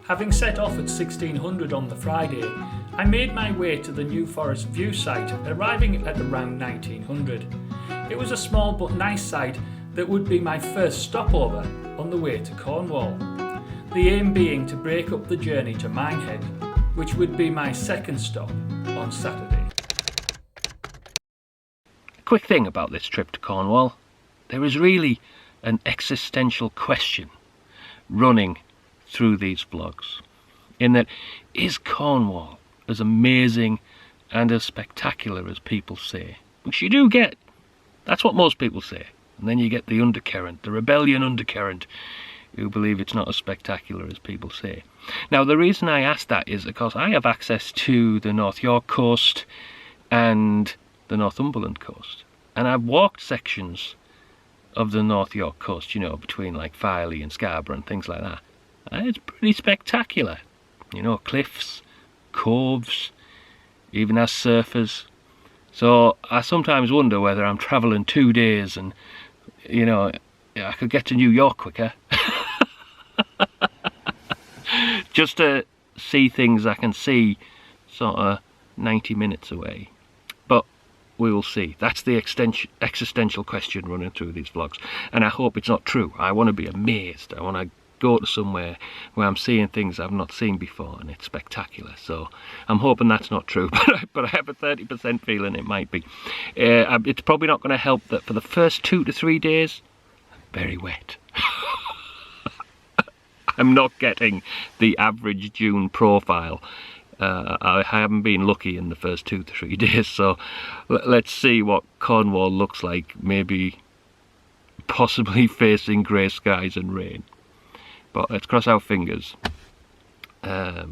Having set off at 1600 on the Friday, I made my way to the New Forest view site, arriving at around 1900. It was a small but nice site that would be my first stopover on the way to Cornwall. The aim being to break up the journey to Minehead, which would be my second stop on Saturday. Quick thing about this trip to Cornwall, there is really an existential question running through these vlogs, in that, is Cornwall as amazing and as spectacular as people say? Which you do get, that's what most people say, and then you get the undercurrent, the rebellion undercurrent, who believe it's not as spectacular as people say. Now the reason I ask that is because I have access to the North York coast and the Northumberland coast, and I've walked sections of the North York coast, you know, between like Filey and Scarborough and things like that, and it's pretty spectacular, you know, cliffs, coves, even has surfers. So I sometimes wonder whether I'm travelling 2 days and, you know, I could get to New York quicker just to see things I can see sort of 90 minutes away. But we will see. That's the existential question running through these vlogs, and I hope it's not true. I want to be amazed. I want to go to somewhere where I'm seeing things I've not seen before and it's spectacular. So I'm hoping that's not true, but I have a 30% feeling it might be. It's probably not going to help that for the first 2 to 3 days, very wet. I'm not getting the average June profile. I haven't been lucky in the first 2 to 3 days, so let's see what Cornwall looks like, maybe possibly facing grey skies and rain. But let's cross our fingers. I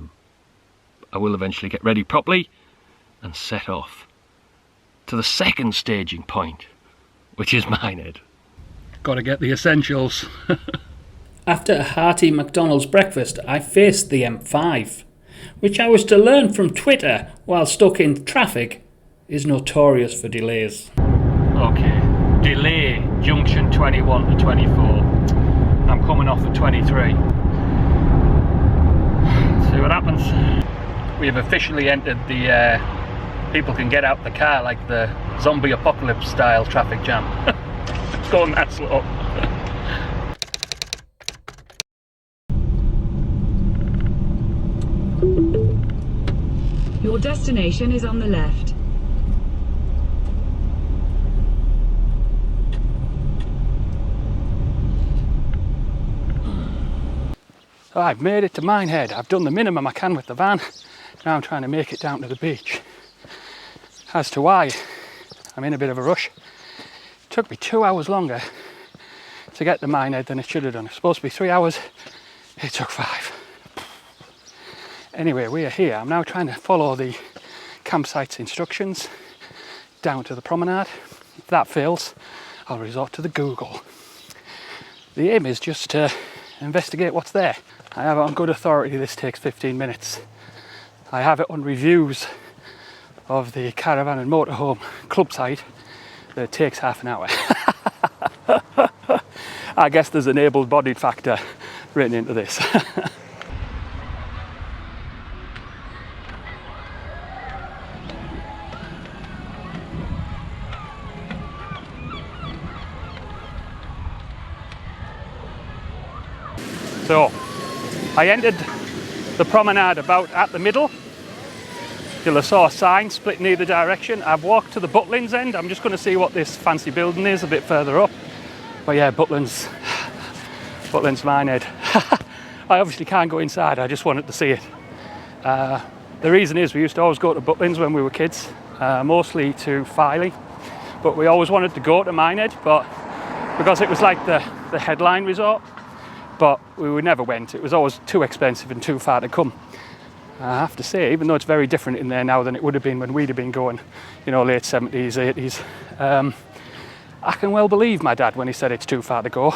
will eventually get ready properly and set off to the second staging point, which is Minehead. Got to get the essentials. After a hearty McDonald's breakfast, I faced the M5, which I was to learn from Twitter while stuck in traffic is notorious for delays. Okay, delay junction 21 to 24. I'm coming off at 23. See what happens. We have officially entered the people can get out the car like the zombie apocalypse style traffic jam. It's going that slow. Your destination is on the left. So I've made it to Minehead. I've done the minimum I can with the van. Now I'm trying to make it down to the beach. As to why I'm in a bit of a rush, it took me 2 hours longer to get to Minehead than it should have done. It's supposed to be 3 hours, it took 5. Anyway, we are here. I'm now trying to follow the campsite's instructions down to the promenade. If that fails, I'll resort to the Google. The aim is just to investigate what's there. I have it on good authority this takes 15 minutes. I have it on reviews of the caravan and motorhome club site that it takes half an hour. I guess there's an able-bodied factor written into this. So, I entered the promenade about at the middle. You'll have saw a sign split in either direction. I've walked to the Butlins end. I'm just going to see what this fancy building is a bit further up. But yeah, Butlins Minehead. I obviously can't go inside, I just wanted to see it. The reason is we used to always go to Butlins when we were kids, mostly to Filey. But we always wanted to go to Minehead, but because it was like the headline resort. But we never went. It was always too expensive and too far to come. I have to say, even though it's very different in there now than it would have been when we'd have been going, you know, late 70s, 80s. I can well believe my dad when he said it's too far to go.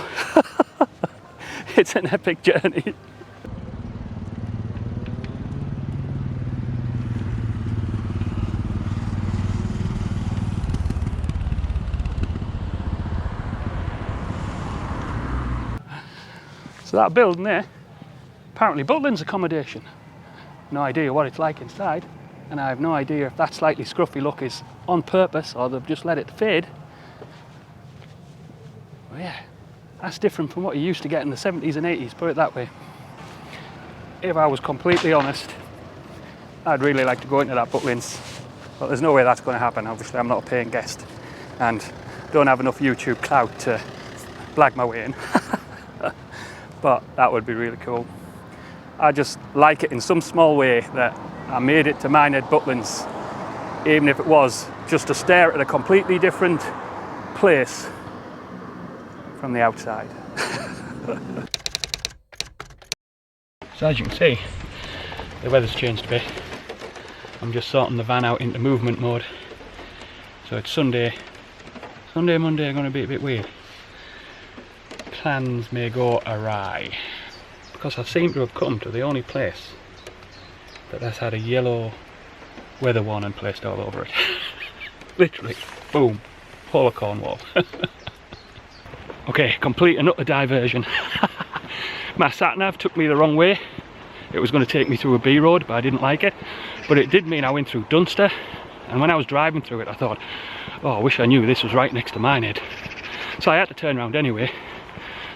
It's an epic journey. So that building there apparently Butlins accommodation. No idea what it's like inside, and I have no idea if that slightly scruffy look is on purpose or they've just let it fade. But yeah, that's different from what you used to get in the 70s and 80s, put it that way. If I was completely honest, I'd really like to go into that Butlins, but there's no way that's going to happen. Obviously I'm not a paying guest and don't have enough YouTube clout to blag my way in. But that would be really cool. I just like it in some small way that I made it to Minehead Butlins, even if it was just to stare at a completely different place from the outside. So as you can see, the weather's changed a bit. I'm just sorting the van out into movement mode. So it's Sunday. Monday are going to be a bit weird. Plans may go awry. Because I seem to have come to the only place that has had a yellow weather warning placed all over it. Literally, boom, whole of Cornwall. Okay, complete and utter diversion. My sat-nav took me the wrong way. It was going to take me through a B road, but I didn't like it. But it did mean I went through Dunster, and when I was driving through it I thought, oh, I wish I knew this was right next to Minehead. So I had to turn around anyway,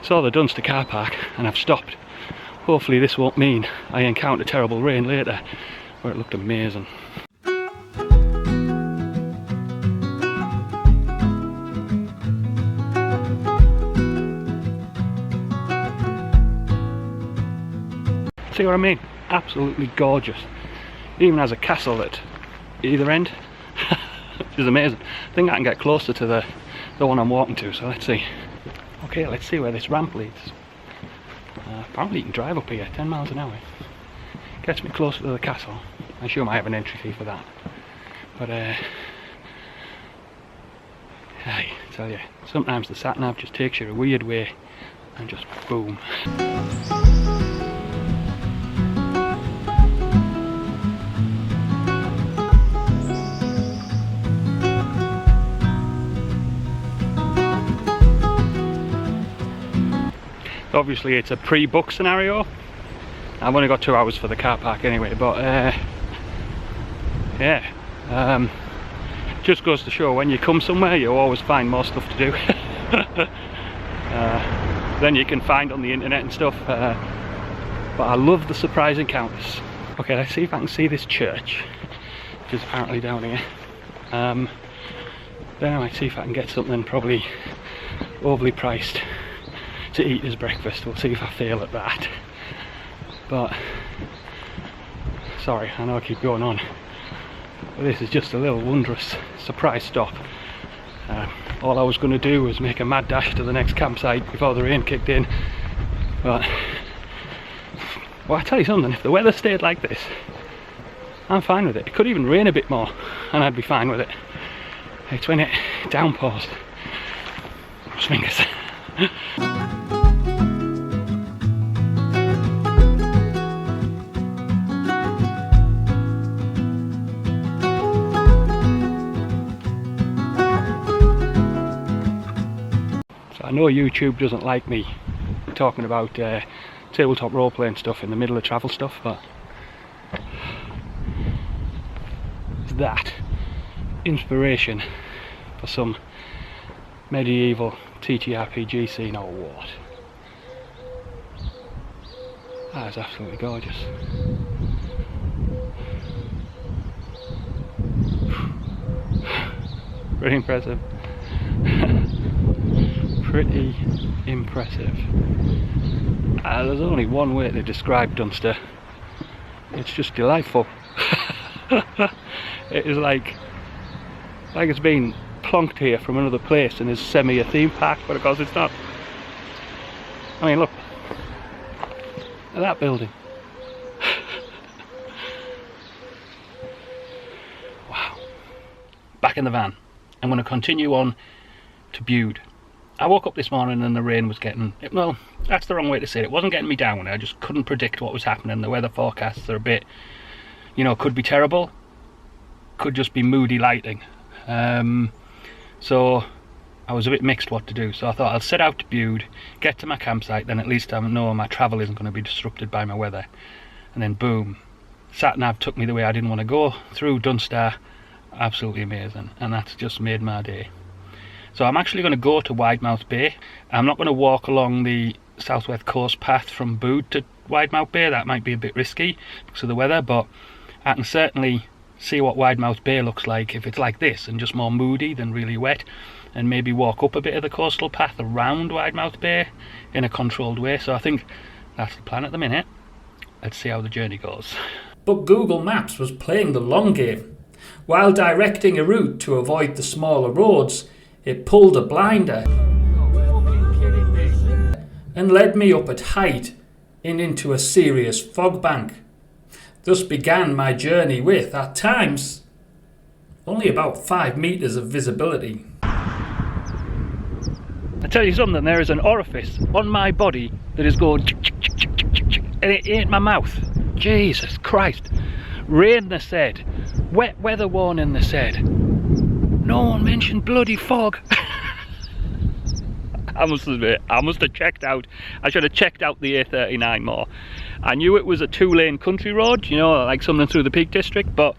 saw the Dunster car park, and I've stopped. Hopefully this won't mean I encounter terrible rain later, where it looked amazing. See what I mean? Absolutely gorgeous. It even has a castle at either end, which is amazing. I think I can get closer to the one I'm walking to, so let's see. Okay, let's see where this ramp leads. Apparently you can drive up here 10 miles an hour. Gets me closer to the castle. I assume I have an entry fee for that. But I tell you, sometimes the sat-nav just takes you a weird way and just boom. Obviously it's a pre-book scenario. I've only got 2 hours for the car park anyway, but yeah, just goes to show when you come somewhere you always find more stuff to do than you can find on the internet and stuff, but I love the surprise encounters. Okay, let's see if I can see this church, which is apparently down here. Then I might see if I can get something probably overly priced to eat as breakfast. We'll see if I fail at that. But sorry, I know I keep going on, but this is just a little wondrous surprise stop. All I was going to do was make a mad dash to the next campsite before the rain kicked in, but well, I tell you something, if the weather stayed like this, I'm fine with it. It could even rain a bit more and I'd be fine with it. It's when it downpours. Cross fingers. I know YouTube doesn't like me talking about tabletop role-playing stuff in the middle of travel stuff, but is that inspiration for some medieval TTRPG scene or what? That is absolutely gorgeous. Pretty impressive. Pretty impressive. There's only one way to describe Dunster. It's just delightful. It is like it's been plonked here from another place and is semi a theme park, but of course it's not. I mean, look at that building. Wow. Back in the van. I'm going to continue on to Bude. I woke up this morning and the rain was getting, well, that's the wrong way to say it. It wasn't getting me down. I just couldn't predict what was happening. The weather forecasts are a bit, you know, could be terrible, could just be moody lighting. So I was a bit mixed what to do, so I thought I'll set out to Bude, get to my campsite, then at least I know my travel isn't going to be disrupted by my weather. And then boom, sat-nav took me the way I didn't want to go, through Dunster. Absolutely amazing, and that's just made my day. So I'm actually going to go to Widemouth Bay. I'm not going to walk along the southwest coast path from Bude to Widemouth Bay. That might be a bit risky because of the weather, but I can certainly see what Widemouth Bay looks like if it's like this and just more moody than really wet, and maybe walk up a bit of the coastal path around Widemouth Bay in a controlled way. So I think that's the plan at the minute. Let's see how the journey goes. But Google Maps was playing the long game. While directing a route to avoid the smaller roads, it pulled a blinder and led me up at height and into a serious fog bank. Thus began my journey with, at times, only about 5 meters of visibility. I tell you something, there is an orifice on my body that is going and it ain't my mouth. Jesus Christ. Rain, they said. Wet weather warning, they said. No one mentioned bloody fog. I must admit, I must have checked out. I should have checked out the A39 more. I knew it was a 2-lane country road, you know, like something through the Peak District, but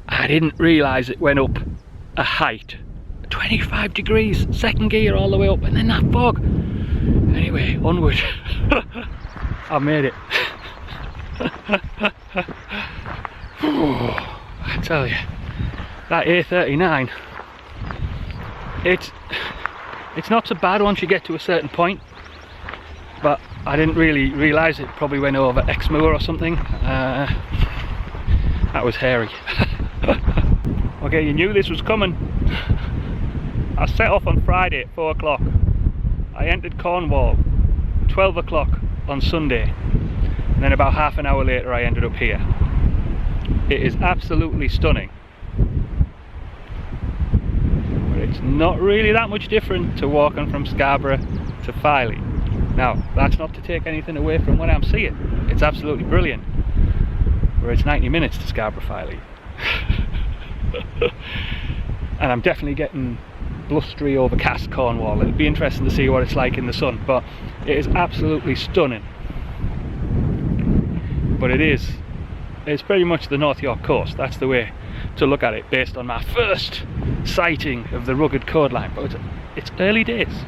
I didn't realise it went up a height. 25 degrees, second gear all the way up, and then that fog. Anyway, onward. I made it. I tell you, that A39, it's not so bad once you get to a certain point, but I didn't really realise it probably went over Exmoor or something. That was hairy. Okay, you knew this was coming. I set off on Friday at 4 o'clock. I entered Cornwall 12 o'clock on Sunday, and then about half an hour later I ended up here. It is absolutely stunning, but it's not really that much different to walking from Scarborough to Filey. Now, that's not to take anything away from what I'm seeing. It's absolutely brilliant, where it's 90 minutes to Scarborough Filey. And I'm definitely getting blustery, overcast Cornwall. It'll be interesting to see what it's like in the sun, but it is absolutely stunning. But it's pretty much the North York coast. That's the way to look at it based on my first sighting of the rugged coastline, but it's early days.